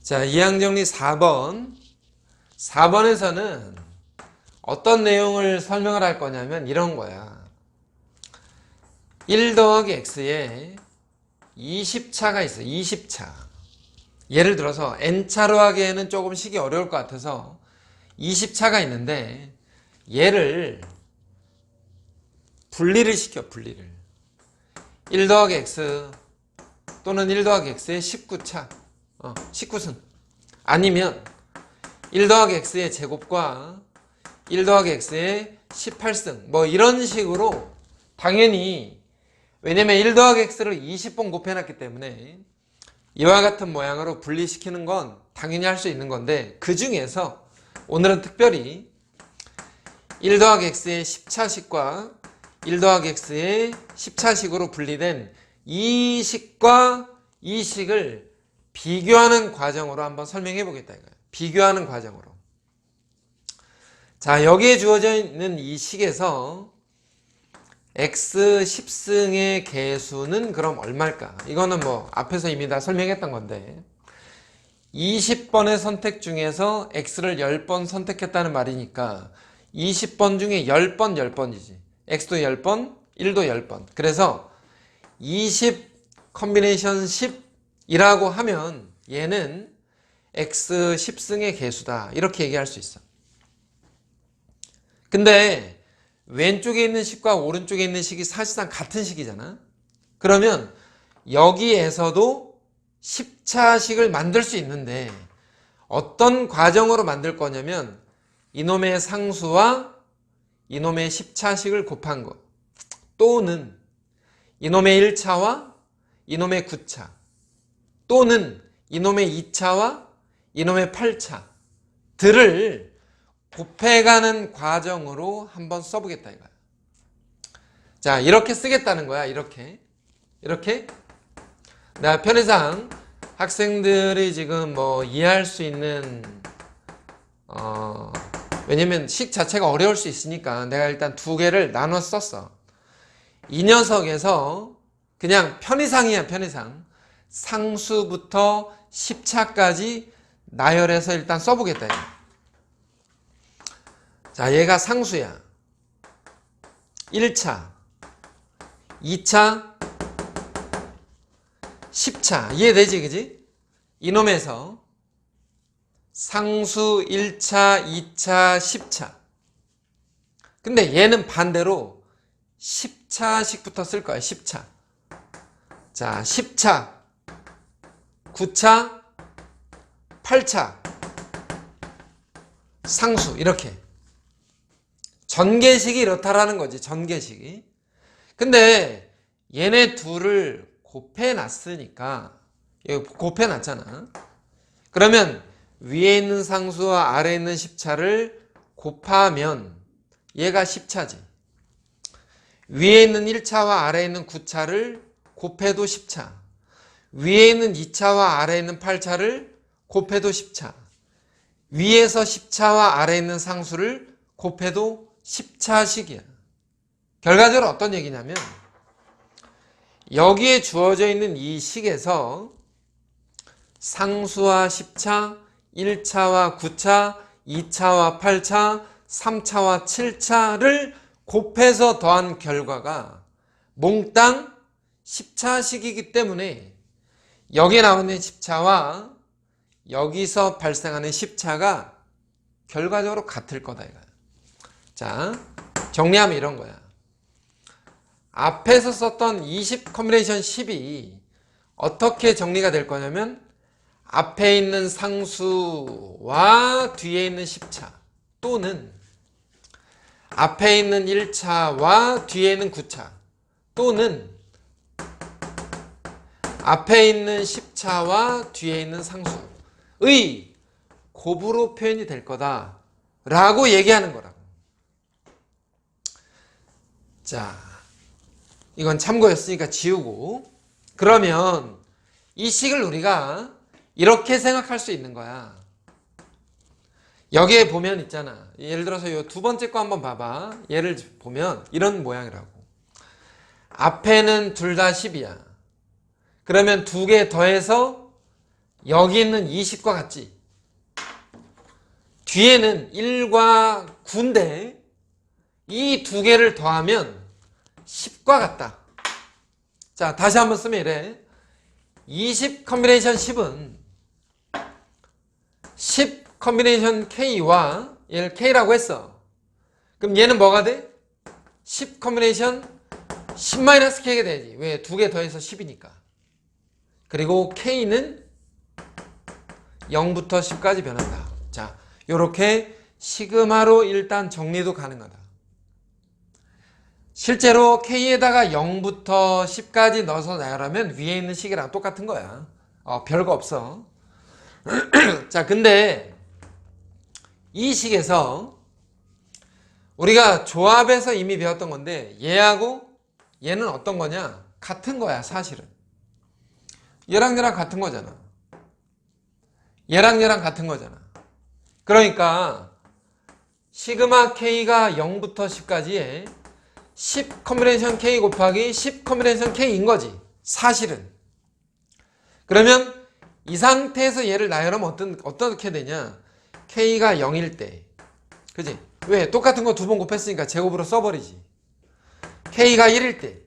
자, 이항정리 4번. 4번에서는 어떤 내용을 설명을 할 거냐면 이런 거야. 1 더하기 x에 20차가 있어. 20차. 예를 들어서 n차로 하기에는 조금 식이 어려울 것 같아서 20차가 있는데 얘를 분리를 시켜. 분리를. 1 더하기 x 또는 1 더하기 x의 19차. 19승. 아니면 1 더하기 x의 제곱과 1 더하기 x의 18승. 뭐 이런 식으로 당연히 왜냐면 1 더하기 x를 20번 곱해놨기 때문에 이와 같은 모양으로 분리시키는 건 당연히 할 수 있는 건데 그 중에서 오늘은 특별히 1 더하기 x의 10차식과 1 더하기 x의 10차식으로 분리된 이 식과 이 식을 비교하는 과정으로 한번 설명해 보겠다 이거예요. 비교하는 과정으로. 자, 여기에 주어져 있는 이 식에서 x 10승의 개수는 그럼 얼마일까? 이거는 뭐 앞에서 이미 다 설명했던 건데 20번의 선택 중에서 x를 10번 선택했다는 말이니까 20번 중에 10번 10번이지. x도 10번, 1도 10번. 그래서 20 컨비네이션 10이라고 하면 얘는 x 10승의 개수다. 이렇게 얘기할 수 있어. 근데 왼쪽에 있는 식과 오른쪽에 있는 식이 사실상 같은 식이잖아. 그러면 여기에서도 10차식을 만들 수 있는데 어떤 과정으로 만들 거냐면 이놈의 상수와 이놈의 10차식을 곱한 것 또는 이놈의 1차와 이놈의 9차 또는 이놈의 2차와 이놈의 8차들을 곱해가는 과정으로 한번 써보겠다 이거야. 자, 이렇게 쓰겠다는 거야. 이렇게 내가 편의상 학생들이 지금 뭐 이해할 수 있는 왜냐면 식 자체가 어려울 수 있으니까 내가 일단 두 개를 나눠 썼어. 이 녀석에서 그냥 편의상이야. 편의상 상수부터 10차까지 나열해서 일단 써보겠다 이거야. 자, 얘가 상수야. 1차, 2차, 10차. 이해되지, 그지? 이놈에서 상수 1차, 2차, 10차. 근데 얘는 반대로 10차씩부터 쓸 거야, 10차. 자, 10차, 9차, 8차. 상수, 이렇게. 전개식이 이렇다라는 거지. 전개식이. 근데 얘네 둘을 곱해놨으니까 곱해놨잖아. 그러면 위에 있는 상수와 아래에 있는 10차를 곱하면 얘가 10차지. 위에 있는 1차와 아래에 있는 9차를 곱해도 10차. 위에 있는 2차와 아래에 있는 8차를 곱해도 10차. 위에서 10차와 아래에 있는 상수를 곱해도 10차식이야. 결과적으로 어떤 얘기냐면 여기에 주어져 있는 이 식에서 상수와 10차, 1차와 9차, 2차와 8차, 3차와 7차를 곱해서 더한 결과가 몽땅 10차식이기 때문에 여기에 나오는 10차와 여기서 발생하는 10차가 결과적으로 같을 거다 이거야. 자, 정리하면 이런 거야. 앞에서 썼던 20 컨비네이션 10이 어떻게 정리가 될 거냐면 앞에 있는 상수와 뒤에 있는 10차 또는 앞에 있는 1차와 뒤에 있는 9차 또는 앞에 있는 10차와 뒤에 있는 상수의 곱으로 표현이 될 거다 라고 얘기하는 거라고. 자, 이건 참고였으니까 지우고 그러면 이 식을 우리가 이렇게 생각할 수 있는 거야. 여기에 보면 있잖아. 예를 들어서 이 두 번째 거 한번 봐봐. 얘를 보면 이런 모양이라고. 앞에는 둘 다 10이야. 그러면 두 개 더해서 여기 있는 20과 같지? 뒤에는 1과 9인데 이 두 개를 더하면 10과 같다. 자, 다시 한번 쓰면 이래. 20 컨비네이션 10은 10 컨비네이션 K와 얘를 K라고 했어. 그럼 얘는 뭐가 돼? 10 컨비네이션 10-K가 되지. 왜? 두 개 더해서 10이니까. 그리고 K는 0부터 10까지 변한다. 자, 요렇게 시그마로 일단 정리도 가능하다. 실제로 K에다가 0부터 10까지 넣어서 나열하면 위에 있는 식이랑 똑같은 거야. 별거 없어. 자, 근데 이 식에서 우리가 조합에서 이미 배웠던 건데 얘하고 얘는 어떤 거냐? 같은 거야, 사실은. 얘랑 얘랑 같은 거잖아. 얘랑 얘랑 같은 거잖아. 그러니까 시그마 K가 0부터 10까지에 10 컨비네이션 K 곱하기 10 컨비네이션 K인 거지, 사실은. 그러면 이 상태에서 얘를 나열하면 어떻게 되냐? K가 0일 때, 그지? 왜? 똑같은 거 두 번 곱했으니까 제곱으로 써버리지. K가 1일 때,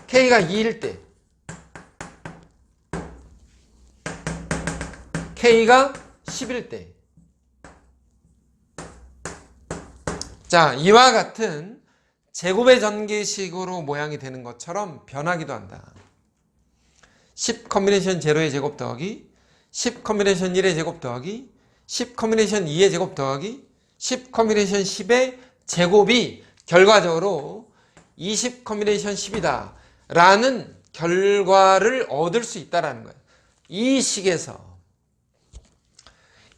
K가 2일 때, K가 10일 때. 자, 이와 같은 제곱의 전개식으로 모양이 되는 것처럼 변하기도 한다. 10 컨비네이션 0의 제곱 더하기 10 컨비네이션 1의 제곱 더하기 10 컨비네이션 2의 제곱 더하기 10 컨비네이션 10의 제곱이 결과적으로 20 컨비네이션 10이다 라는 결과를 얻을 수 있다는 거예요. 이 식에서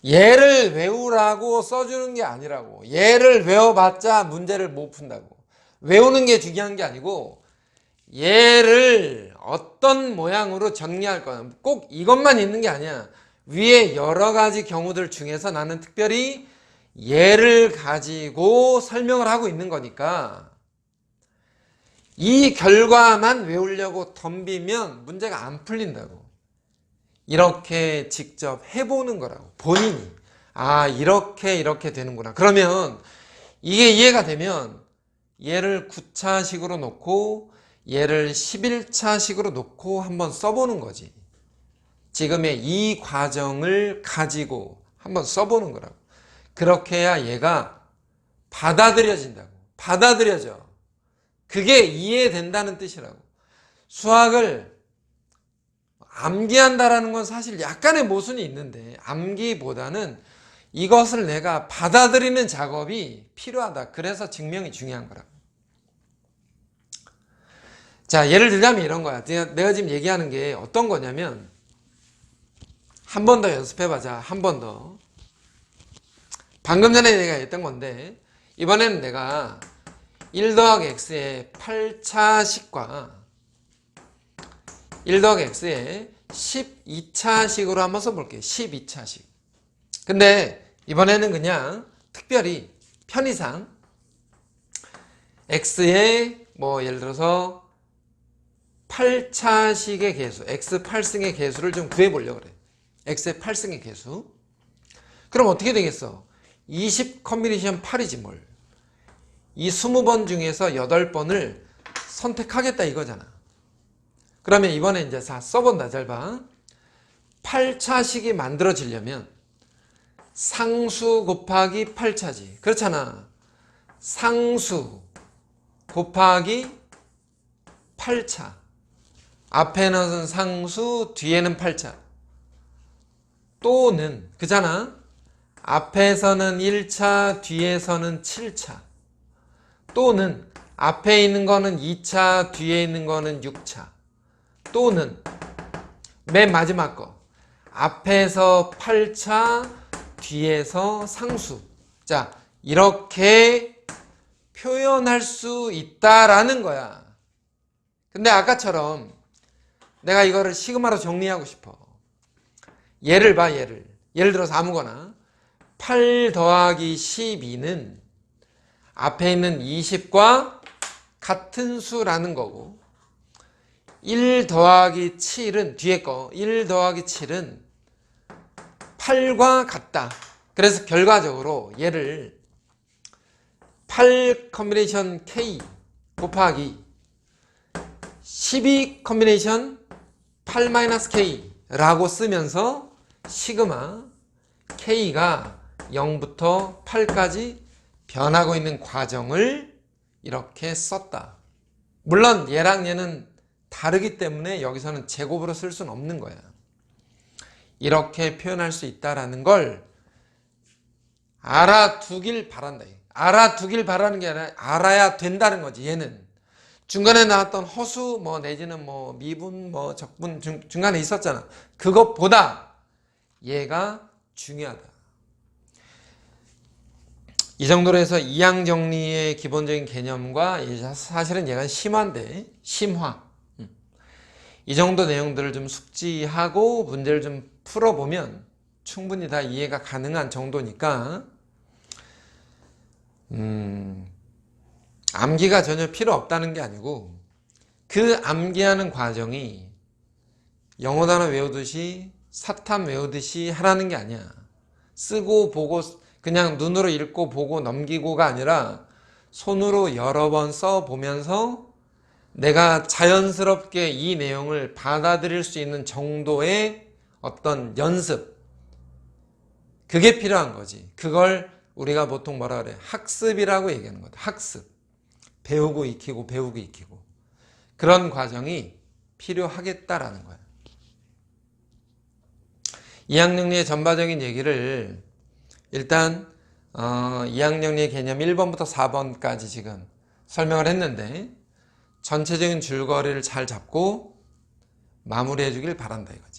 얘를 외우라고 써주는 게 아니라고. 얘를 외워봤자 문제를 못 푼다고. 외우는 게 중요한 게 아니고 얘를 어떤 모양으로 정리할 거야. 꼭 이것만 있는 게 아니야. 위에 여러 가지 경우들 중에서 나는 특별히 얘를 가지고 설명을 하고 있는 거니까 이 결과만 외우려고 덤비면 문제가 안 풀린다고. 이렇게 직접 해보는 거라고. 본인이 이렇게 되는구나. 그러면 이게 이해가 되면 얘를 9차식으로 놓고 얘를 11차식으로 놓고 한번 써보는 거지. 지금의 이 과정을 가지고 한번 써보는 거라고. 그렇게 해야 얘가 받아들여진다고. 받아들여져. 그게 이해된다는 뜻이라고. 수학을 암기한다라는 건 사실 약간의 모순이 있는데 암기보다는 이것을 내가 받아들이는 작업이 필요하다. 그래서 증명이 중요한 거라고. 자, 예를 들자면 이런 거야. 내가 지금 얘기하는 게 어떤 거냐면 한 번 더 연습해보자. 한 번 더. 방금 전에 내가 했던 건데 이번에는 내가 1 더하기 x의 8차식과 1 더하기 x의 12차식으로 한번 써볼게요. 12차식. 근데 이번에는 그냥 특별히 편의상 x의 예를 들어서 8차식의 개수, x 8승의 개수를 좀 구해보려고 그래. x의 8승의 개수. 그럼 어떻게 되겠어? 20 컨비네이션 8이지 뭘. 이 20번 중에서 8번을 선택하겠다 이거잖아. 그러면 이번에 이제 써본다. 잘 봐. 8차식이 만들어지려면 상수 곱하기 8차지. 그렇잖아. 상수 곱하기 8차. 앞에는 상수, 뒤에는 8차. 또는, 그잖아. 앞에서는 1차, 뒤에서는 7차. 또는, 앞에 있는 거는 2차, 뒤에 있는 거는 6차. 또는, 맨 마지막 거. 앞에서 8차, 뒤에서 상수. 자, 이렇게 표현할 수 있다라는 거야. 근데 아까처럼 내가 이거를 시그마로 정리하고 싶어. 얘를 봐, 얘를. 예를 들어서 아무거나 8 더하기 12는 앞에 있는 20과 같은 수라는 거고 1 더하기 7은 뒤에 거 1 더하기 7은 8과 같다. 그래서 결과적으로 얘를 8 컨비네이션 K 곱하기 12 컨비네이션 8-K 라고 쓰면서 시그마 K가 0부터 8까지 변하고 있는 과정을 이렇게 썼다. 물론 얘랑 얘는 다르기 때문에 여기서는 제곱으로 쓸 수는 없는 거야. 이렇게 표현할 수 있다라는 걸 알아두길 바란다. 알아두길 바라는 게 아니라 알아야 된다는 거지. 얘는 중간에 나왔던 허수 뭐 내지는 뭐 미분 뭐 적분 중간에 있었잖아. 그것보다 얘가 중요하다. 이 정도로 해서 이항 정리의 기본적인 개념과 사실은 얘가 심화인데 심화. 이 정도 내용들을 좀 숙지하고 문제를 좀 풀어보면 충분히 다 이해가 가능한 정도니까 암기가 전혀 필요 없다는 게 아니고 그 암기하는 과정이 영어 단어 외우듯이 사탐 외우듯이 하라는 게 아니야. 쓰고 보고 그냥 눈으로 읽고 보고 넘기고가 아니라 손으로 여러 번 써보면서 내가 자연스럽게 이 내용을 받아들일 수 있는 정도의 어떤 연습, 그게 필요한 거지. 그걸 우리가 보통 뭐라 그래? 학습이라고 얘기하는 거다. 학습. 배우고 익히고 배우고 익히고. 그런 과정이 필요하겠다라는 거야. 이항정리의 전반적인 얘기를 일단 이항정리의 개념 1번부터 4번까지 지금 설명을 했는데 전체적인 줄거리를 잘 잡고 마무리해 주길 바란다 이거죠.